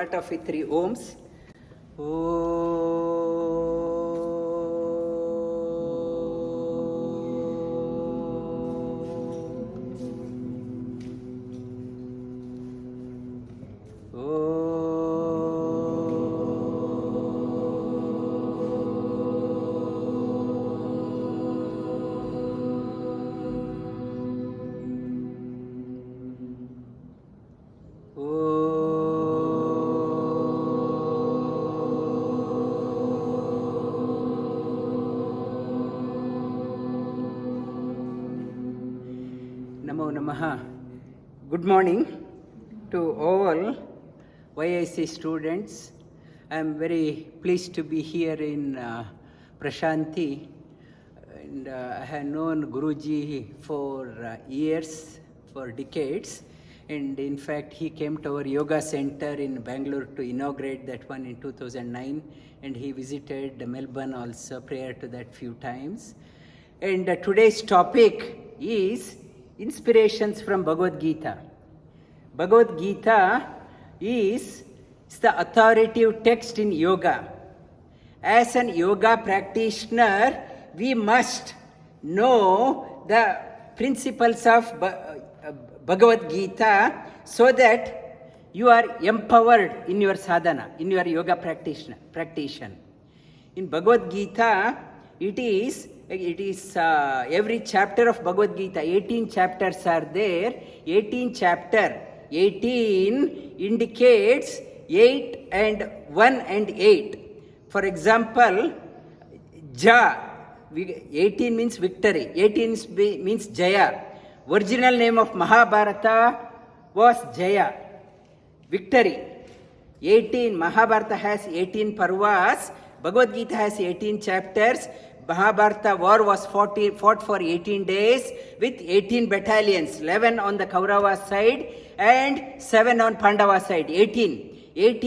start off with 3 Oms. Om. Namo Namaha. Good morning to all YIC students. I am very pleased to be here in Prashanti, and I have known Guruji for years, for decades, and in fact he came to our yoga center in Bangalore to inaugurate that one in 2009, and he visited Melbourne also prior to that few times. And today's topic is inspirations from Bhagavad Geeta. Bhagavad Geeta is the authoritative text in yoga. As an yoga practitioner, we must know the principles of Bhagavad Geeta so that you are empowered in your sadhana, in your yoga practitioner. In Bhagavad Geeta, it is every chapter of Bhagavad Geeta, 18 chapters are there. 18 indicates 8 and 1 and 8. For example, 18 means victory, 18 means Jaya. Original name of Mahabharata was Jaya, victory. 18, Mahabharata has 18 parvas, Bhagavad Geeta has 18 chapters. Mahabharata war was fought for 18 days with 18 battalions, 11 on the Kaurava side and 7 on Pandava side. 18. It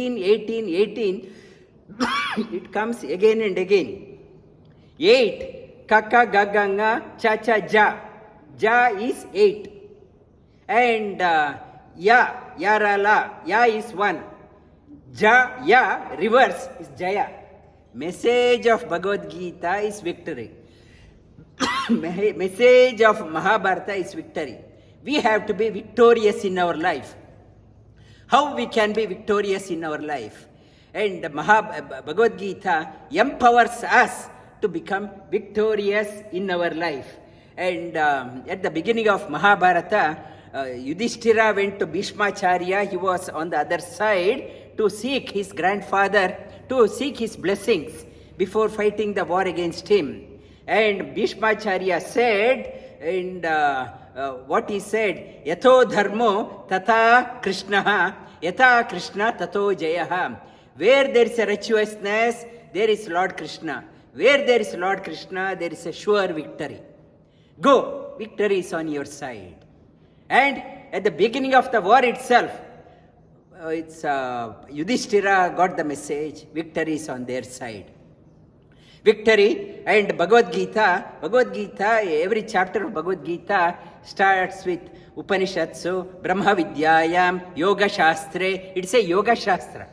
comes again and again. 8. Kaka, Gaganga, Cha, Cha, Ja. Ja is 8. And Yarala, Ya is 1. Ja, reverse is Jaya. Message of Bhagavad Geeta is victory. Message of Mahabharata is victory. We have to be victorious in our life. How we can be victorious in our life? And Bhagavad Geeta empowers us to become victorious in our life. And at the beginning of Mahabharata, Yudhishthira went to Bhishmacharya. He was on the other side to seek his grandfather, to seek his blessings before fighting the war against him. And Bhishmacharya said, and what he said, Yato dharmo tata krishnaha, yata krishna tato jayaha. Where there is a righteousness, there is Lord Krishna. Where there is Lord Krishna, there is a sure victory. Go, victory is on your side. And at the beginning of the war itself, Yudhishthira got the message, victory is on their side. Victory. And Bhagavad Geeta, every chapter of Bhagavad Geeta starts with Upanishatsu, Brahma Vidyayam, Yoga Shastre. It's a Yoga Shastra.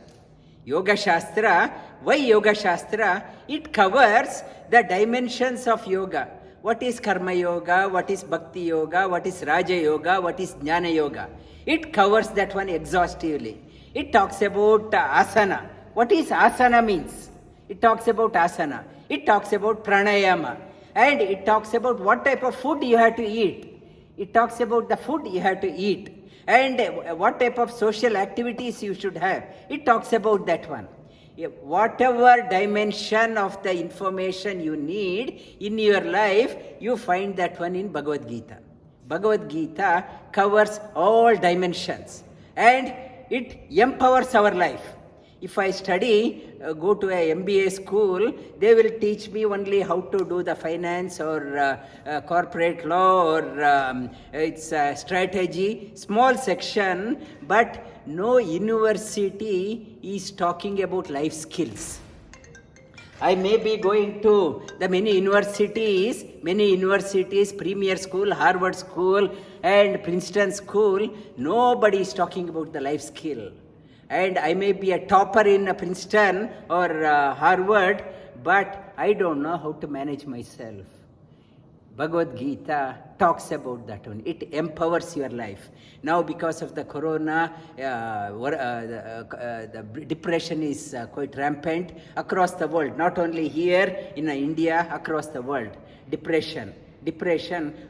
Yoga Shastra. Why Yoga Shastra? It covers the dimensions of yoga. What is Karma Yoga? What is Bhakti Yoga? What is Raja Yoga? What is Jnana Yoga? It covers that one exhaustively. It talks about asana. What is asana means? It talks about asana. It talks about pranayama. And it talks about what type of food you have to eat. It talks about the food you have to eat. And what type of social activities you should have. It talks about that one. Whatever dimension of the information you need in your life, you find that one in Bhagavad Geeta. Bhagavad Geeta covers all dimensions and it empowers our life. If I study, go to a MBA school, they will teach me only how to do the finance or corporate law or its strategy, small section, but no university is talking about life skills. I may be going to the many universities, Premier School, Harvard School and Princeton School, nobody is talking about the life skill. and I may be a topper in Princeton or Harvard, but I don't know how to manage myself. Bhagavad Gita talks about that one. It empowers your life. Now, because of the corona, the depression is quite rampant across the world. Not only here in India, across the world. Depression,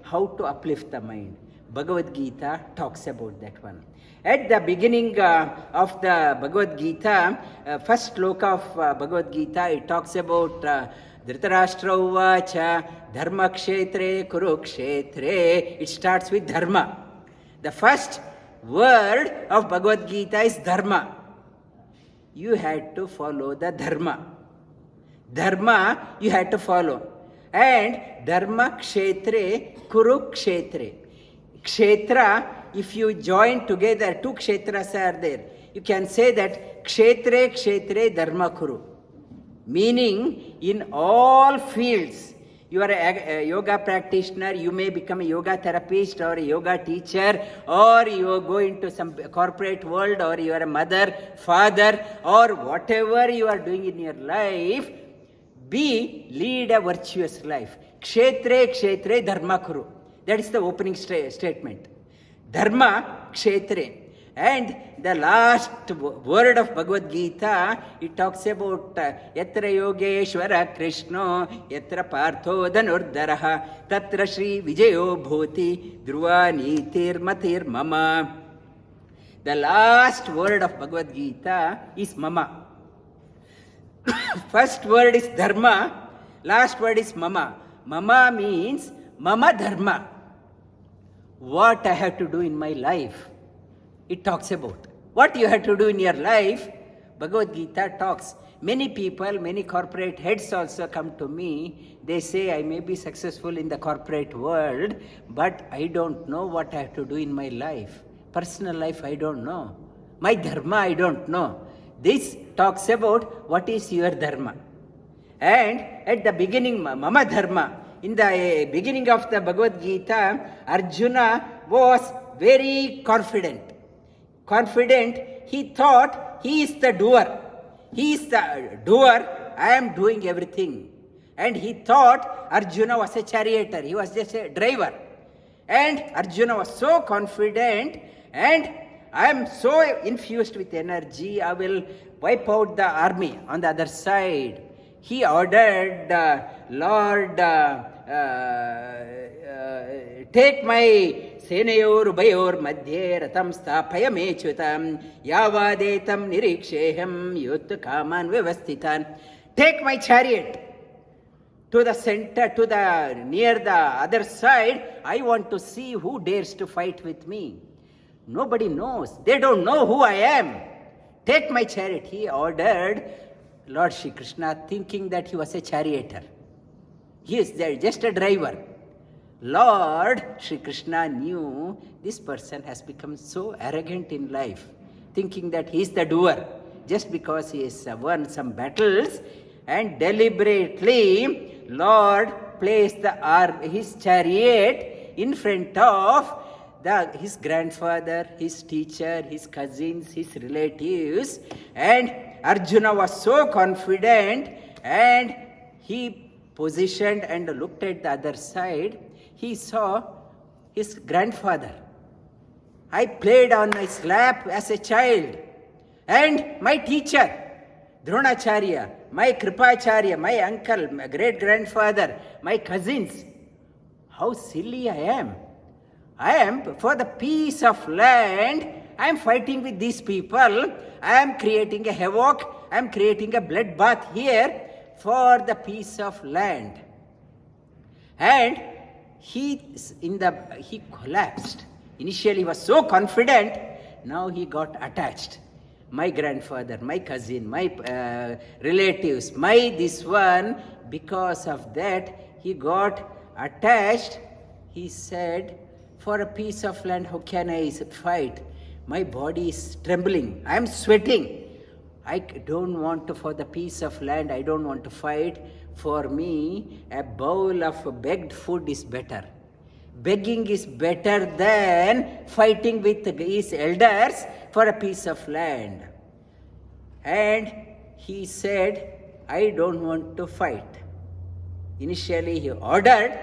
how to uplift the mind. Bhagavad Gita talks about that one. At the beginning of the Bhagavad Gita, first sloka of Bhagavad Gita, it talks about Dhritarashtra uvacha dharma kshetre kurukshetre. It starts with dharma. The first word of Bhagavad Gita is dharma. You had to follow the dharma. Dharma you had to follow. And dharma kshetre kurukshetre. Kshetra, if you join together, two kshetras are there. You can say that kshetre dharma kuru. Meaning, in all fields, you are a yoga practitioner, you may become a yoga therapist or a yoga teacher, or you go into some corporate world, or you are a mother, father, or whatever you are doing in your life, lead a virtuous life. Kshetre dharma kuru. That is the opening statement. Dharma kshetre. And the last word of Bhagavad Gita, it talks about Yatra Yogeshwara Krishna, Yatra Partho Dhanurdaraha, Tatra Shri Vijayo Bhoti, Dhruva Nitir Matir Mama. The last word of Bhagavad Gita is Mama. First word is Dharma, last word is Mama. Mama means Mama Dharma. What I have to do in my life. It talks about what you have to do in your life. Bhagavad Gita talks. Many people, many corporate heads also come to me. They say, I may be successful in the corporate world, but I don't know what I have to do in my life. Personal life, I don't know. My dharma, I don't know. This talks about what is your dharma. And at the beginning, Mama Dharma, in the beginning of the Bhagavad Gita, Arjuna was very confident. He thought he is the doer. He is the doer, I am doing everything. And he thought Arjuna was a charioteer, he was just a driver. And Arjuna was so confident, and I am so infused with energy, I will wipe out the army on the other side. He ordered, Lord, take my Senayor Ubayor Madhye Ratam Stapaya Mechutam Yavadetam Niriksheham Yut Kaman Vyavasthitan. Take my chariot to the center, near the other side. I want to see who dares to fight with me. Nobody knows. They don't know who I am. Take my chariot. He ordered Lord Shri Krishna, thinking that he was a charioteer. He is just a driver. Lord Shri Krishna knew this person has become so arrogant in life, thinking that he is the doer, just because he has won some battles, and deliberately Lord placed his chariot in front of his grandfather, his teacher, his cousins, his relatives, and Arjuna was so confident, and he positioned and looked at the other side. He saw his grandfather. I played on his lap as a child, and my teacher, Dronacharya, my Kripacharya, my uncle, my great-grandfather, my cousins. How silly I am. I am, for the peace of land, I am fighting with these people. I am creating a havoc. I am creating a bloodbath here for the peace of land. And he collapsed. Initially he was so confident, now he got attached. My grandfather, my cousin, my relatives, my this one, because of that he got attached. He said, for a piece of land, how can I fight? My body is trembling. I am sweating. I don't want to, for the piece of land, I don't want to fight. For me, a bowl of begged food is better. Begging is better than fighting with his elders for a piece of land. And he said, I don't want to fight. Initially he ordered,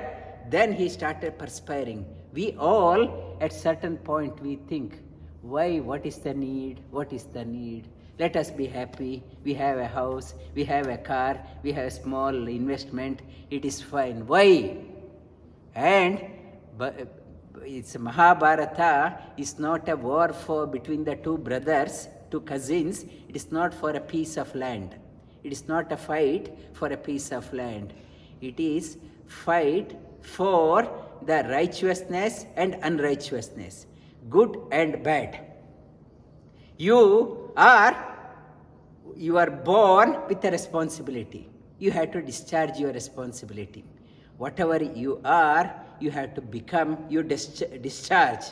then he started perspiring. We all, at certain point, we think, why, what is the need, what is the need? Let us be happy, we have a house, we have a car, we have a small investment, it is fine. Why? And it's Mahabharata is not a war between the two brothers, two cousins. It is not for a piece of land. It is not a fight for a piece of land. It is fight for the righteousness and unrighteousness, good and bad. You are born with a responsibility. You have to discharge your responsibility. Whatever you are, you have to become, you discharge.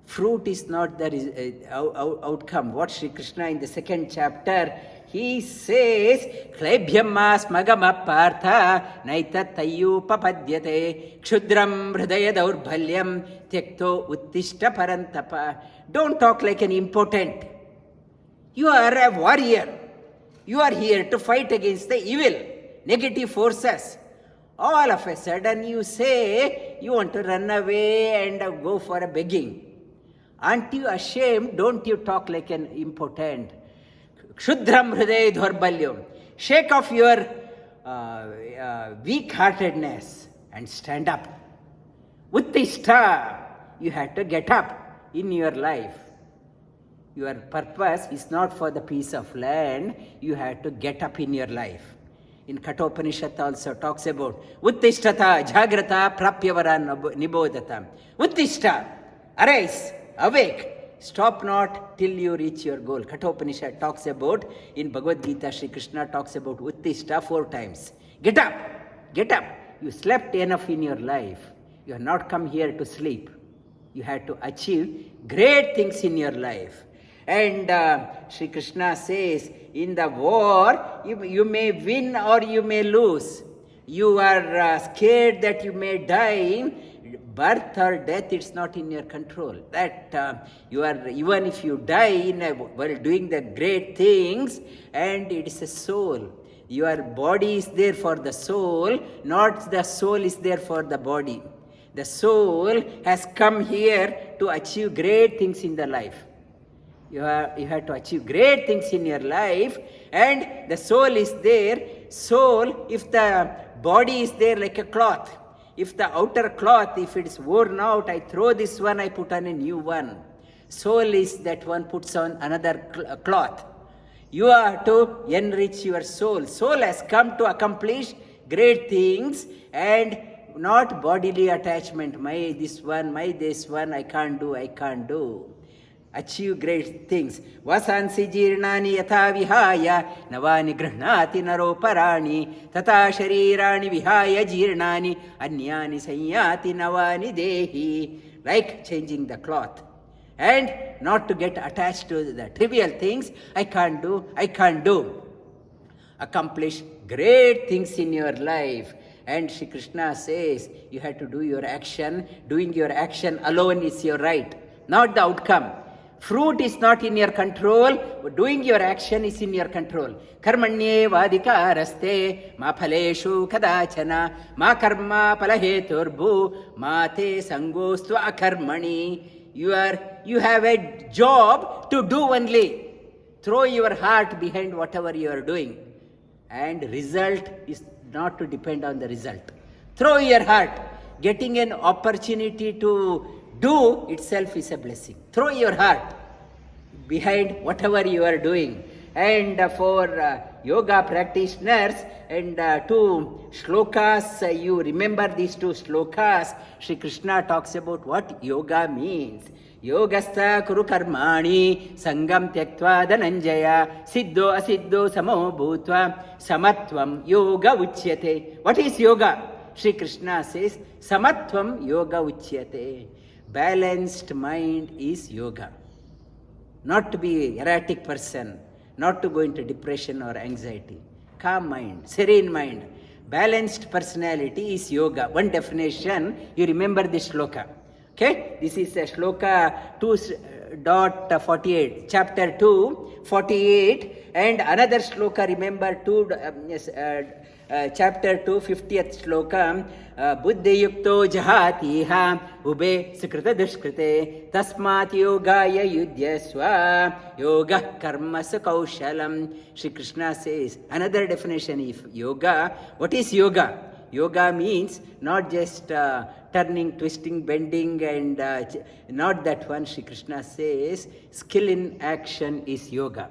Fruit is not the outcome. What Sri Krishna in the second chapter, he says, Klebhyamma smagama partha naita tayu papadyate kshudram hridaya daurbhalyam tyakto uttishta parantapa. Don't talk like an impotent. You are a warrior. You are here to fight against the evil, negative forces. All of a sudden you say you want to run away and go for a begging. Aren't you ashamed? Don't you talk like an impotent? Kshudram hriday dhorbalyam. Shake off your weak-heartedness and stand up. Uttishta. You have to get up in your life. Your purpose is not for the piece of land. You have to get up in your life. In Kathopanishad also talks about Uttishtata, Jagrata, Prapyavara Nibodhata. Uttishta, arise, awake, stop not till you reach your goal. Kathopanishad talks about, in Bhagavad Geeta, Sri Krishna talks about Uttishta 4 times. Get up, get up. You slept enough in your life. You have not come here to sleep. You have to achieve great things in your life. And Sri Krishna says, in the war, you may win or you may lose. You are scared that you may die. Birth or death, it's not in your control. That you are, even if you die while doing the great things, and it is a soul. Your body is there for the soul, not the soul is there for the body. The soul has come here to achieve great things in the life. You have to achieve great things in your life, and the soul is there. Soul, if the body is there like a cloth, if the outer cloth, if it is worn out, I throw this one, I put on a new one. Soul is that one puts on another cloth. You have to enrich your soul. Soul has come to accomplish great things and not bodily attachment. My this one, I can't do. Achieve great things. Vasansi jirnani yatha vihaya navani grihnati naroparani tata sharirani vihaya jirnani anyani sanyati navani dehi. Like changing the cloth. And not to get attached to the trivial things. I can't do. Accomplish great things in your life. And Shri Krishna says, you have to do your action. Doing your action alone is your right, not the outcome. Fruit is not in your control. Doing your action is in your control. Karmanye vadikaraste ma phaleshu kadachana ma karma palaheturbu ma te sangostu akarmani. You have a job to do only. Throw your heart behind whatever you are doing. And result is not to depend on the result. Throw your heart. Getting an opportunity to do itself is a blessing. Throw your heart behind whatever you are doing. And for yoga practitioners, and 2 shlokas, you remember these 2 shlokas. Sri Krishna talks about what yoga means. Yogastha kuru karmani sangam tyaktva dhananjaya siddho asiddho samo bhutva samatvam yoga uchyate. What is yoga? Sri Krishna says, samatvam yoga uchyate. Balanced mind is yoga. Not to be erratic person, not to go into depression or anxiety. Calm mind, serene mind. Balanced personality is yoga. One definition, you remember this shloka. Okay, this is shloka 2.48, chapter 2, 48, and another shloka, remember, chapter 2, 50th shloka, buddhiyukto jahatiha ube sukrita dushkrite tasmat yogaya yudhyasva yoga karma kaushalam. Shri Krishna says, another definition of yoga. What is yoga? Yoga means not just turning, twisting, bending, and not that one. Shri Krishna says, skill in action is yoga.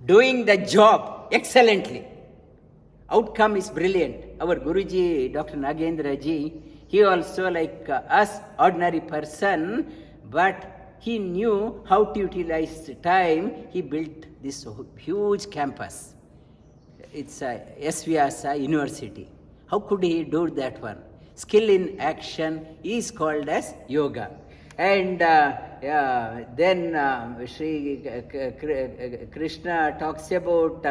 Doing the job excellently. Outcome is brilliant. Our Guruji, Dr. Nagendra ji, he also like us, ordinary person, but he knew how to utilize time. He built this huge campus. It's a sVyasa University. How could he do that one? Skill in action is called as yoga. And then Sri Krishna talks about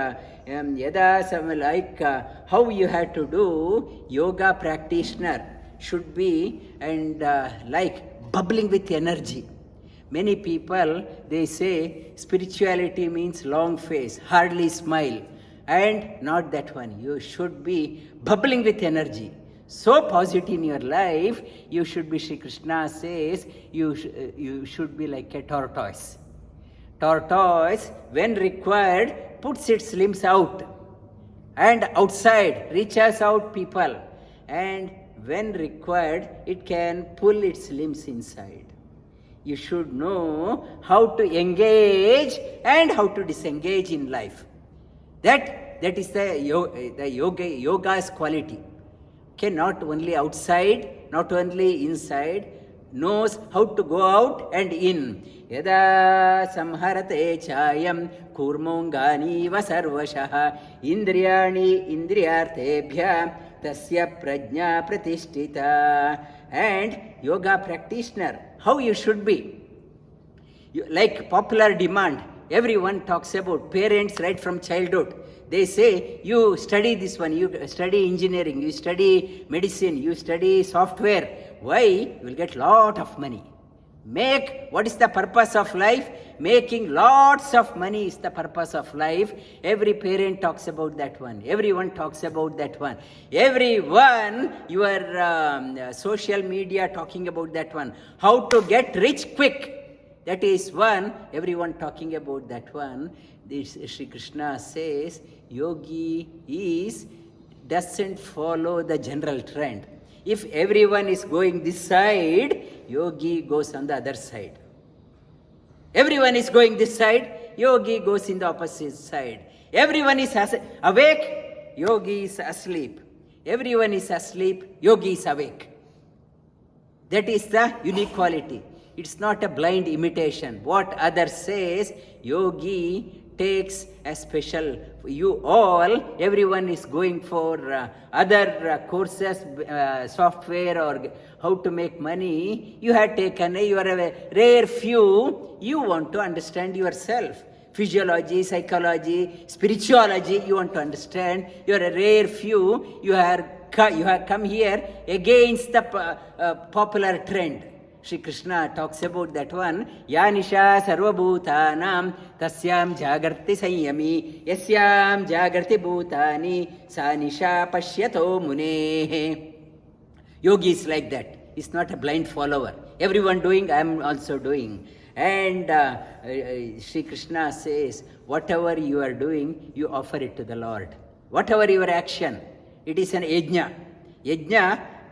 how you have to do. Yoga practitioner should be and like bubbling with energy. Many people, they say spirituality means long face, hardly smile. And not that one. You should be bubbling with energy. So positive in your life, you should be, Sri Krishna says, you should be like a tortoise. Tortoise, when required, puts its limbs out. And outside, reaches out people. And when required, it can pull its limbs inside. You should know how to engage and how to disengage in life. That is the yoga's quality. Okay, not only outside, not only inside, knows how to go out and in. Yada samharate chayam kurmongani vasarvashaha indriyani indriyartebhya tasya prajna pratishtita. And yoga practitioner, how you should be. Like popular demand, everyone talks about, parents right from childhood. They say, you study this one, you study engineering, you study medicine, you study software. Why? You will get lot of money. What is the purpose of life? Making lots of money is the purpose of life. Every parent talks about that one. Everyone talks about that one. Everyone, your social media talking about that one. How to get rich quick. That is one, everyone talking about that one. This Sri Krishna says, yogi doesn't follow the general trend. If everyone is going this side, yogi goes on the other side. Everyone is going this side, yogi goes in the opposite side. Everyone is awake, yogi is asleep. Everyone is asleep, yogi is awake. That is the unique quality. It's not a blind imitation. What others says, yogi takes a special, everyone is going for other courses, software or how to make money. You have taken, you are a rare few, you want to understand yourself. Physiology, psychology, spirituality, you want to understand. You are a rare few, you have come here against the popular trend. Shri Krishna talks about that one. Yanisha sarvabhutanam tasyam jagarti sanyami yasyam jagarti bhutani sanisha pashyato munehe. Yogi is like that. He's not a blind follower. Everyone doing, I am also doing. And Shri Krishna says, whatever you are doing, you offer it to the Lord. Whatever your action, it is an yajna.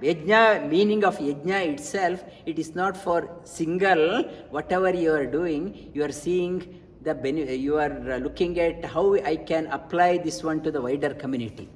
Yajna, meaning of yajna itself, it is not for single. Whatever you are doing, you are seeing the benefit, you are looking at how I can apply this one to the wider community.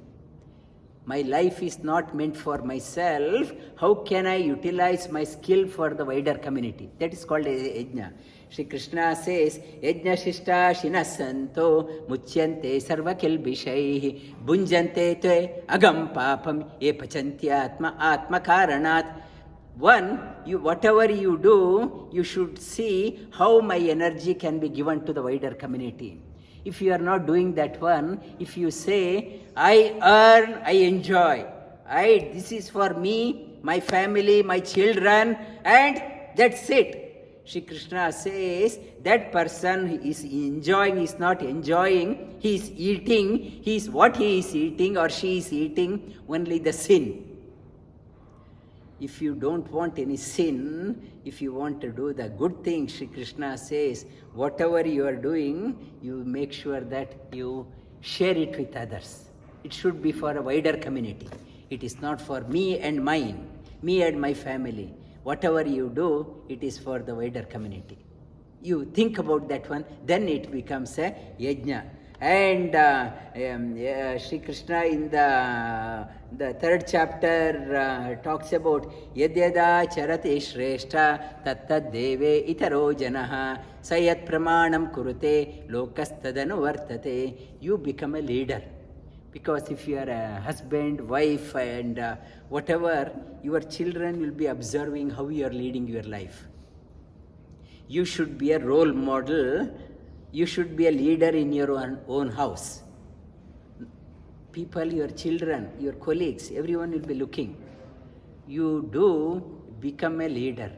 My life is not meant for myself. How can I utilize my skill for the wider community? That is called yajna. Shri Krishna says, yajna shishta shinasanto muchyante sarva kilbishaihi bunjante te agam papam ye pachantyatma atma karanat. One, whatever you do, you should see how my energy can be given to the wider community. If you are not doing that one, if you say, I earn, I enjoy, this is for me, my family, my children, and that's it. Shri Krishna says that person is enjoying, is not enjoying, he is eating, he is what he is eating or she is eating, only the sin. If you don't want any sin, if you want to do the good thing, Shri Krishna says, whatever you are doing, you make sure that you share it with others. It should be for a wider community. It is not for me and mine, me and my family. Whatever you do, it is for the wider community. You think about that one, then it becomes a yajna. And Shri Krishna in the third chapter talks about yadyada charate shrestha tattad deve itaro janaha sayat pramanam kurute lokastadanu vartate. You become a leader. Because if you are a husband, wife and whatever, your children will be observing how you are leading your life. You should be a role model. You should be a leader in your own house. People, your children, your colleagues, everyone will be looking. You do become a leader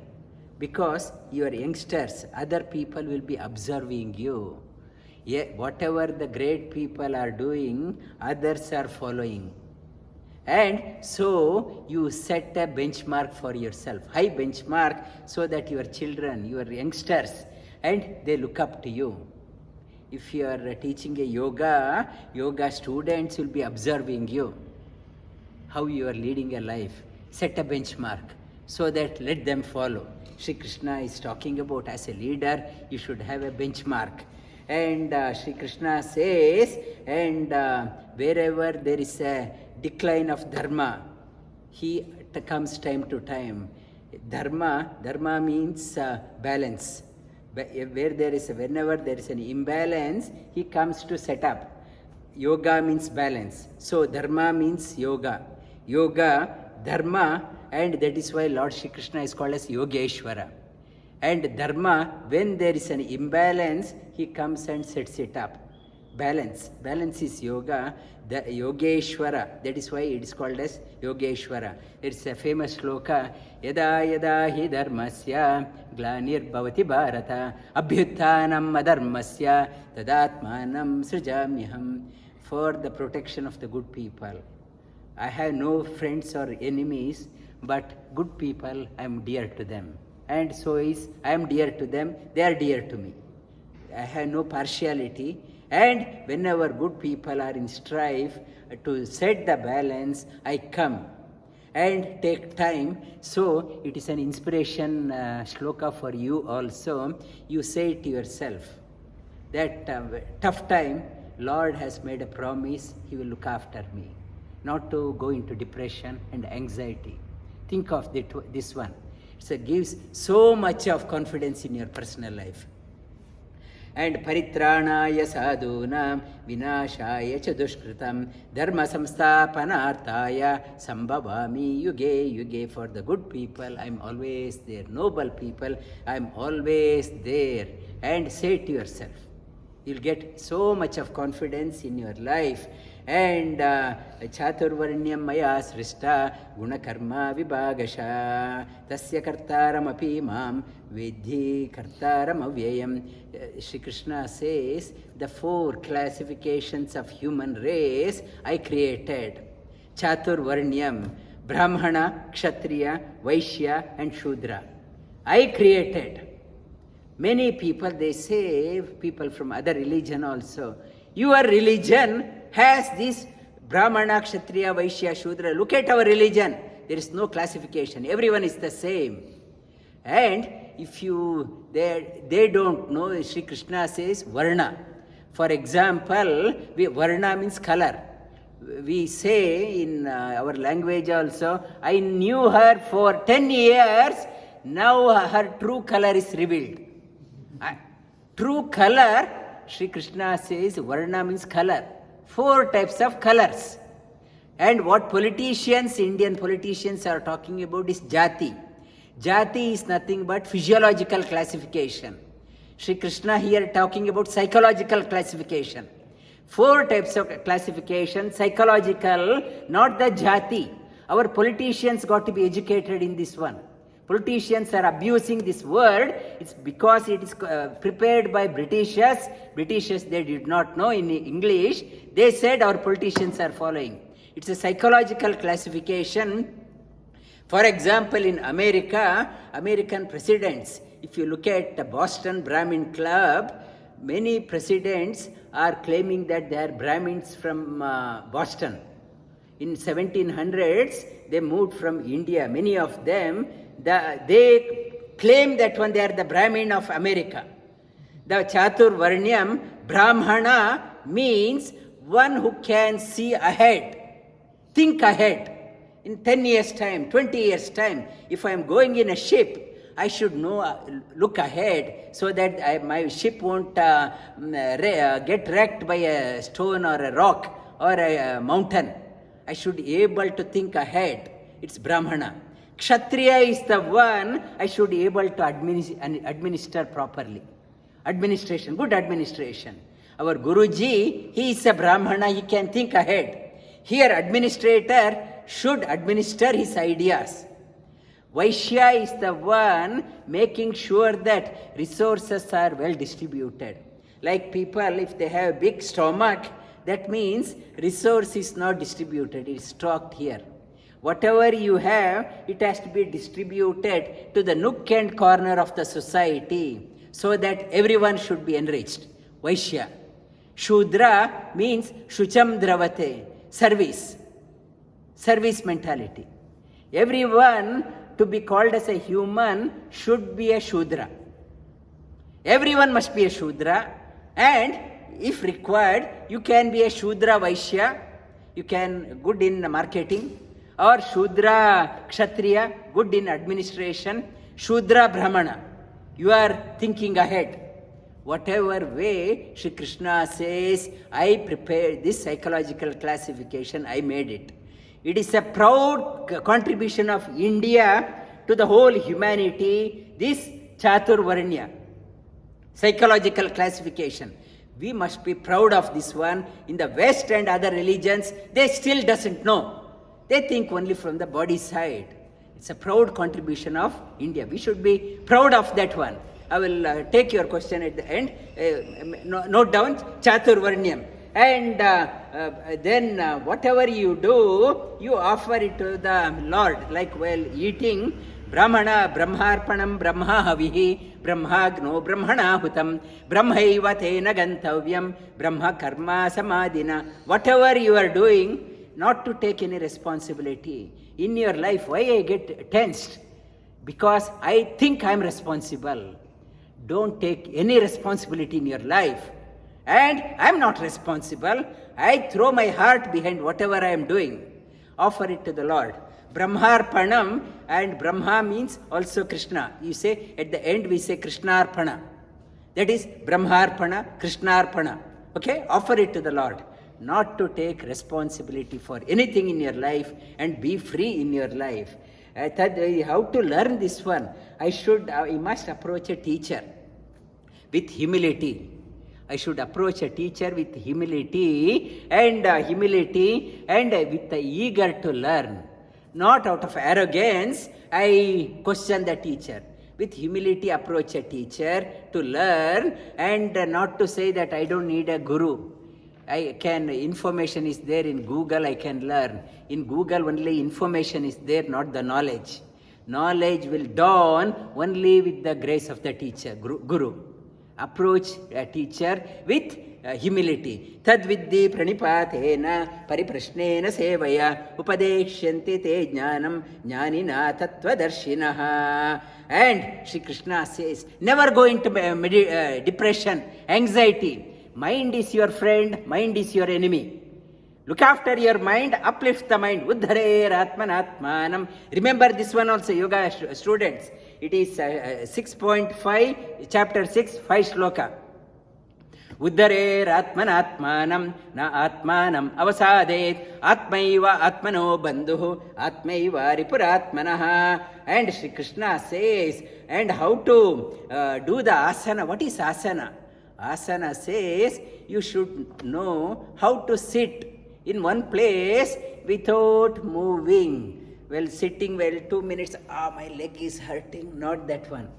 because your youngsters, other people will be observing you. Yeah, whatever the great people are doing, others are following. And so you set a benchmark for yourself, high benchmark, so that your children, your youngsters, and they look up to you. If you are teaching a yoga students will be observing you, how you are leading a life. Set a benchmark so that let them follow. Shri Krishna is talking about as a leader, you should have a benchmark. And Shri Krishna says, and wherever there is a decline of dharma, it comes time to time. Dharma means balance. Whenever there is an imbalance, he comes to set up. Yoga means balance. So dharma means yoga. Yoga, dharma, and that is why Lord Shri Krishna is called as Yogeshwara. And dharma, when there is an imbalance, he comes and sets it up. Balance is yoga, the Yogeshwara. That is why it is called as Yogeshwara. It's a famous shloka, yada yada hi dharmasya glanir bhavati bharata abhyuttanam adharmasya tadatmanam srijamyaham. For the protection of the good people. I have no friends or enemies, but good people, I am dear to them. And so is, I am dear to them, they are dear to me. I have no partiality. And whenever good people are in strife to set the balance, I come and take time. So it is an inspiration shloka for you also. You say it to yourself that tough time, Lord has made a promise, he will look after me. Not to go into depression and anxiety. Think of this one. It gives so much of confidence in your personal life. And paritranaya sadhunam vinashaya cha dushkritam dharma samsthapanarthaya sambhavami yuge yuge. For the good people, I am always there. Noble people, I am always there. And say it to yourself. You'll get so much of confidence in your life. And chaturvarnyam maya srishta gunakarma vibhagasha tasya kartaram api mam vidhi kartaram avyayam. Shri Krishna says, the 4 classifications of human race I created. Chaturvarnyam, Brahmana, Kshatriya, Vaishya and Shudra. I created. Many people, they say, people from other religion also, your religion has this Brahmana, Kshatriya, Vaishya, Shudra. Look at our religion. There is no classification. Everyone is the same. And if they don't know, Shri Krishna says Varna. For example, Varna means color. We say in our language also, I knew her for 10 years, now her true color is revealed. True color, Shri Krishna says, Varna means color. 4 types of colors. And what politicians, Indian politicians are talking about is Jati. Jati is nothing but physiological classification. Shri Krishna here talking about psychological classification. 4 types of classification, psychological, not the Jati. Our politicians got to be educated in this one. Politicians are abusing this word. It's because it is prepared by Britishers. Britishers, they did not know in English. They said our politicians are following. It's a psychological classification. For example, in America, American presidents, if you look at the Boston Brahmin Club, many presidents are claiming that they are Brahmins from Boston. In 1700s, they moved from India. Many of them, they claim that when they are the Brahmin of America. The Chatur Varnyam, Brahmana means one who can see ahead, think ahead. In 10 years' time, 20 years' time, if I am going in a ship, I should know, look ahead so that my ship won't get wrecked by a stone or a rock or a mountain. I should be able to think ahead. It's Brahmana. Kshatriya is the one I should be able to administer properly. Administration, good administration. Our Guruji, he is a Brahmana, he can think ahead. Here, administrator should administer his ideas. Vaishya is the one making sure that resources are well distributed. Like people, if they have a big stomach, that means resource is not distributed, it is stocked here. Whatever you have, it has to be distributed to the nook and corner of the society so that everyone should be enriched. Vaishya. Shudra means Shucham Dravate, service. Service mentality. Everyone to be called as a human should be a Shudra. Everyone must be a Shudra, and if required, you can be a Shudra Vaishya, you can good in marketing, or Shudra Kshatriya, good in administration, Shudra Brahmana, you are thinking ahead. Whatever way Shri Krishna says, I prepared this psychological classification, I made it. It is a proud contribution of India to the whole humanity, this Chatur Varnya, psychological classification. We must be proud of this one. In the West and other religions, they still doesn't know. They think only from the body side. It's a proud contribution of India. We should be proud of that one. I will take your question at the end. Note down Chatur Varnyam. And then whatever you do, you offer it to the Lord. Like while eating, Brahmana Brahmarpanam Brahma Havihi Brahmagno Brahmana Hutam Brahmaiva Tena Gantavyam Brahma Karma Samadhina. Whatever you are doing, not to take any responsibility. In your life, why I get tensed? Because I think I am responsible. Don't take any responsibility in your life. And I am not responsible. I throw my heart behind whatever I am doing. Offer it to the Lord. Brahmarpanam, and Brahma means also Krishna. You say, at the end we say Krishnarpana. That is Brahmarpana, Krishnarpana. Okay? Offer it to the Lord. Not to take responsibility for anything in your life and be free in your life. I thought, how to learn this one? I must approach a teacher with humility. I should approach a teacher with humility and with the eager to learn. Not out of arrogance, I question the teacher. With humility, approach a teacher to learn and not to say that I don't need a guru. Information is there in Google, I can learn. In Google, only information is there, not the knowledge. Knowledge will dawn only with the grace of the teacher, Guru. Approach a teacher with humility. Tadviddi pranipatena pariprashnena sevaya upadeshyanti te jnanam jnanina tattvadarshinaha. And Shri Krishna says, never go into depression, anxiety. Mind is your friend, mind is your enemy. Look after your mind, uplift the mind. Uddharer atmanatmanam. Remember this one also, yoga students. It is 6.5, chapter 6, 5 shloka. Uddharer atmanatmanam na atmanam avasadet atmaiva atmano bandhu atmaiva ripuratmanaha. And Shri Krishna says, and how to do the asana. What is asana? Asana says you should know how to sit in one place without moving. While sitting, 2 minutes, my leg is hurting, not that one.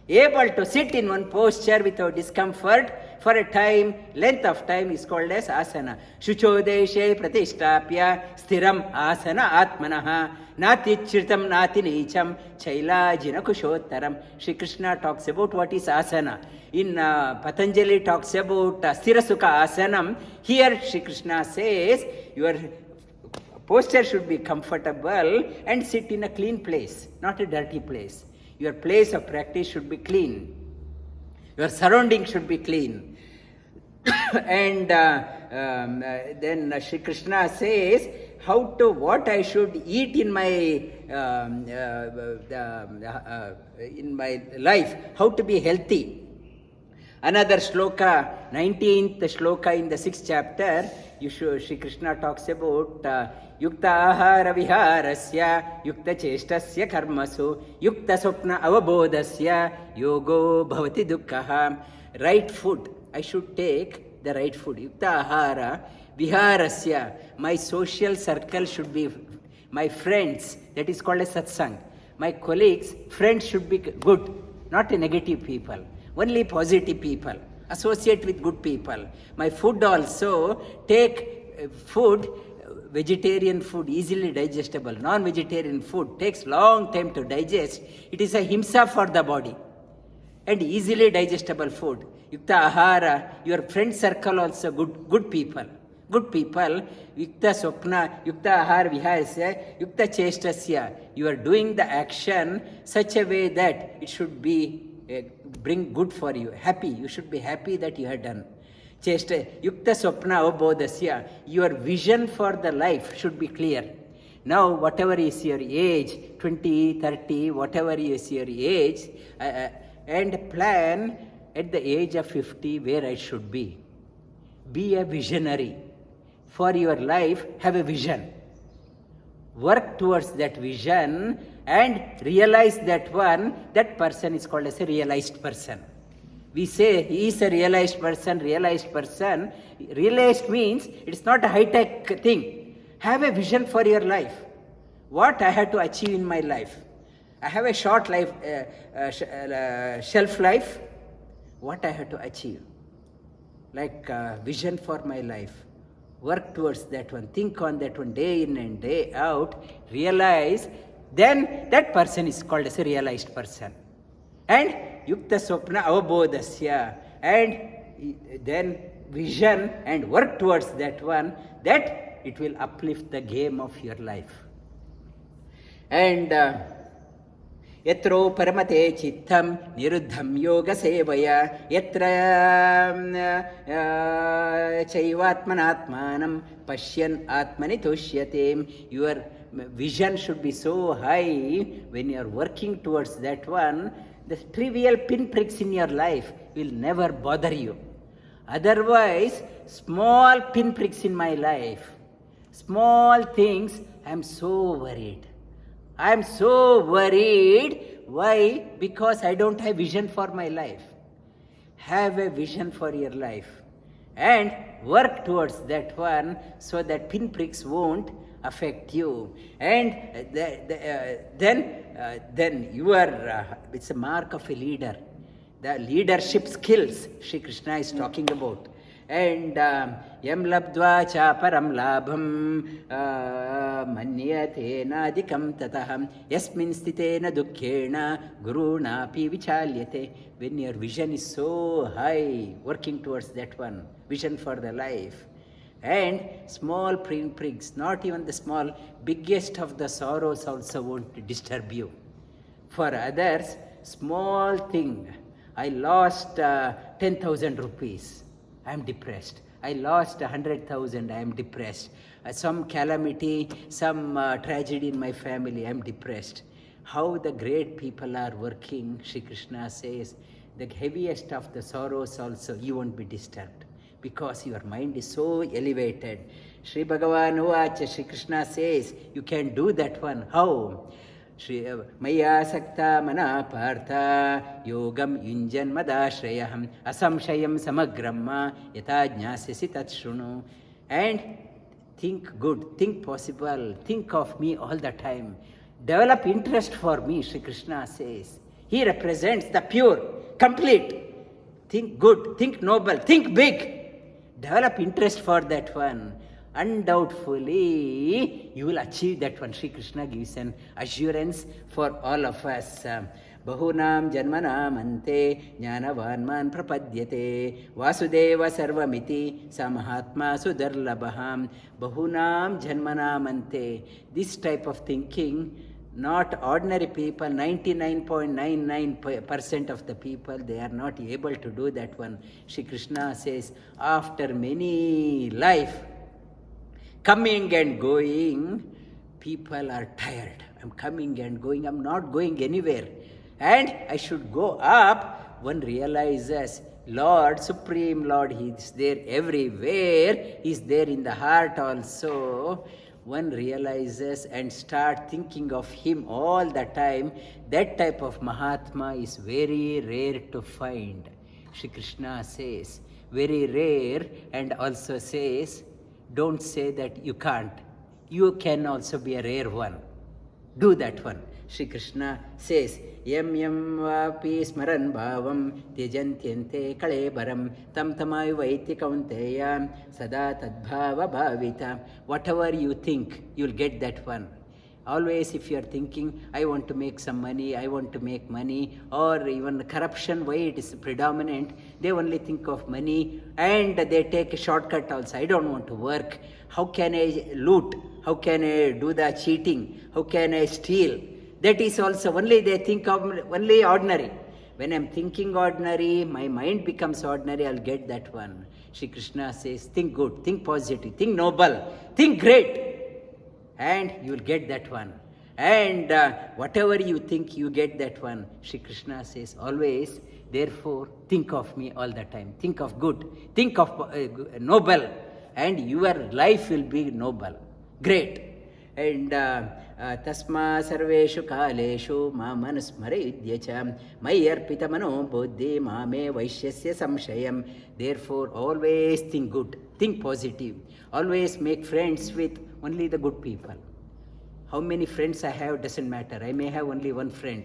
Able to sit in one posture without discomfort for a time, length of time is called as asana. Shuchodeshe pratishtapya sthiram asana atmanaha nati chritam nati nicham chailajina kushottaram. Shri Krishna talks about what is asana. In Patanjali talks about sthirasukha asanam. Here Shri Krishna says your posture should be comfortable and sit in a clean place, not a dirty place. Your place of practice should be clean. Your surrounding should be clean. And then Shri Krishna says what I should eat in my life, how to be healthy. Another shloka, 19th shloka in the 6th chapter, Shri Krishna talks about Yukta ahara viharasya, yukta cheshtasya karmasu, yukta swapna avabodhasya, yogo bhavati dukkha. Right food, I should take the right food. Yukta ahara viharasya, my social circle should be my friends, that is called a satsang. My colleagues, friends should be good, not negative people, only positive people. Associate with good people. My food also, take food, vegetarian food, easily digestible. Non-vegetarian food takes long time to digest. It is a himsa for the body. And easily digestible food. Yukta ahara, your friend circle also good people. Good people, yukta swapna, yukta ahara viharasya, yukta cheshtasya. You are doing the action such a way that it should be bring good for you, happy. You should be happy that you have done. Cheshta, yukta swapna avabodhasya. Your vision for the life should be clear. Now, whatever is your age, 20, 30, whatever is your age, and plan at the age of 50 where I should be. Be a visionary. For your life, have a vision. Work towards that vision and realize that one, that person is called as a realized person. We say he is a realized person, realized person. Realized means it's not a high-tech thing. Have a vision for your life. What I have to achieve in my life. I have a short life, shelf life. What I have to achieve. Like vision for my life. Work towards that one. Think on that one day in and day out. Realize. Then that person is called as a realized person. And yukta swapna avabodhasya. And then vision and work towards that one, that it will uplift the game of your life. And yatro paramate chittam niruddham yoga sevaya yatra chaivatmanatmanam pashyan atmani tushyate. Your vision should be so high. When you are working towards that one, the trivial pinpricks in your life will never bother you. Otherwise, small pinpricks in my life, small things, I am so worried. I am so worried. Why? Because I don't have vision for my life. Have a vision for your life and work towards that one so that pinpricks won't affect you. And then you are, it's a mark of a leader. The leadership skills Shri Krishna is talking about. And yam labdva cha param labham manyate nadikam tataham yasmin stitena dukkhena guruna pi vichalyate. When your vision is so high, working towards that one, vision for the life, and small pinpricks, not even the small, biggest of the sorrows also won't disturb you. For others, small thing, I lost 10,000 rupees, I am depressed. I lost 100,000, I am depressed. Some calamity, some tragedy in my family, I am depressed. How the great people are working, Shri Krishna says, the heaviest of the sorrows also, you won't be disturbed. Because your mind is so elevated. Sri Bhagavan Uvacha, Shri Krishna says, you can do that one. How? Maya sakta mana partha yogam yunjan think good, think possible, think of me all the time. Develop interest for me, Sri Krishna says. He represents the pure, complete. Think good, think noble, think big. Develop interest for that one. Undoubtedly, you will achieve that one. Sri Krishna gives an assurance for all of us. Bahunam janmanam ante jnanavanman prapadyate Vasudeva sarvamiti samahatma sudarlabham. Bahunam janmanam ante. This type of thinking, not ordinary people, 99.99% of the people, they are not able to do that one. Shri Krishna says, after many life, coming and going, people are tired. I'm coming and going, I'm not going anywhere. And I should go up. One realizes, Lord, Supreme Lord, He is there everywhere. He is there in the heart also. One realizes and start thinking of Him all the time. That type of Mahatma is very rare to find. Shri Krishna says, very rare, and also says, don't say that you can't. You can also be a rare one. Do that one. Shri Krishna says, Yam yam vapi smaran bhavam tyajantyante kalebaram tam tamai vaiti kaunteya sada tadbhava bhavita. Whatever you think, you'll get that one. Always if you are thinking, I want to make some money, I want to make money, or even corruption, why it is predominant, they only think of money and they take a shortcut also. I don't want to work. How can I loot? How can I do the cheating? How can I steal? That is also only they think of only ordinary. When I'm thinking ordinary, my mind becomes ordinary, I'll get that one. Shri Krishna says, think good, think positive, think noble, think great. And you will get that one. And whatever you think, you get that one. Shri Krishna says, always, therefore, think of me all the time. Think of good, think of noble, and your life will be noble, great. And tasma sarveshu kaleshu ma manusmarayudyacha mayarpita mano buddhi mame vaishyasya samshayam. Therefore, always think good, think positive. Always make friends with only the good people. How many friends I have doesn't matter. I may have only one friend.